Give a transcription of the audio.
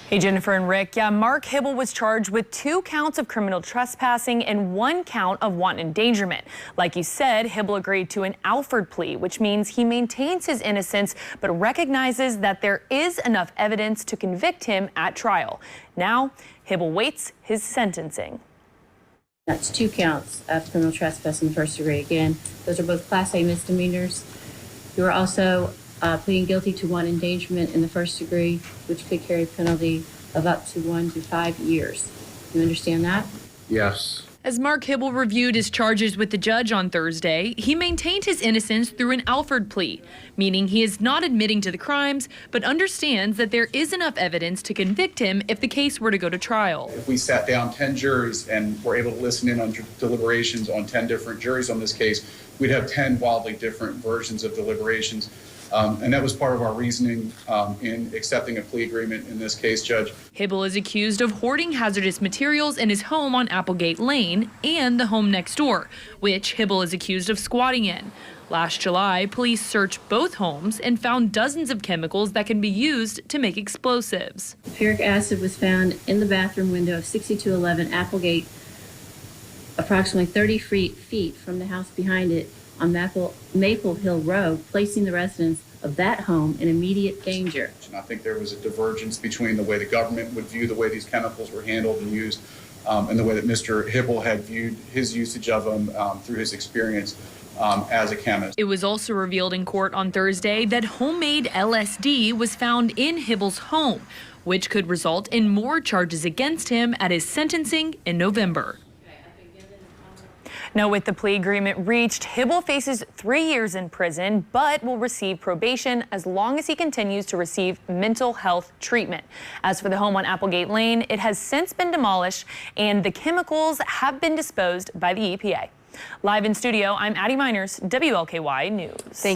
Hey, Jennifer and Rick. Yeah, Mark Hibble was charged with 2 counts of criminal trespassing and 1 count of wanton endangerment. Like you said, Hibble agreed to an Alford plea, which means he maintains his innocence but recognizes that there is enough evidence to convict him at trial. Now, Hibble waits his sentencing. That's 2 counts of criminal trespass in the first degree. Again, those are both Class A misdemeanors. You are also pleading guilty to 1 endangerment in the first degree, which could carry a penalty of up to 1 to 5 years. You understand that? Yes. As Mark Hibble reviewed his charges with the judge on Thursday, he maintained his innocence through an Alford plea, meaning he is not admitting to the crimes, but understands that there is enough evidence to convict him if the case were to go to trial. If we sat down 10 juries and were able to listen in on deliberations on 10 different juries on this case, we'd have 10 wildly different versions of deliberations. And that was part of our reasoning in accepting a plea agreement in this case, Judge. Hibble is accused of hoarding hazardous materials in his home on Applegate Lane and the home next door, which Hibble is accused of squatting in. Last July, police searched both homes and found dozens of chemicals that can be used to make explosives. Sulfuric acid was found in the bathroom window of 6211 Applegate, approximately 30 feet from the house behind it on Maple Hill Road, placing the residents of that home in immediate danger. And I think there was a divergence between the way the government would view the way these chemicals were handled and used and the way that Mr. Hibble had viewed his usage of them through his experience as a chemist. It was also revealed in court on Thursday that homemade LSD was found in Hibble's home, which could result in more charges against him at his sentencing in November. Now, with the plea agreement reached, Hibble faces 3 years in prison, but will receive probation as long as he continues to receive mental health treatment. As for the home on Applegate Lane, it has since been demolished and the chemicals have been disposed by the EPA. Live in studio, I'm Addie Miners, WLKY News.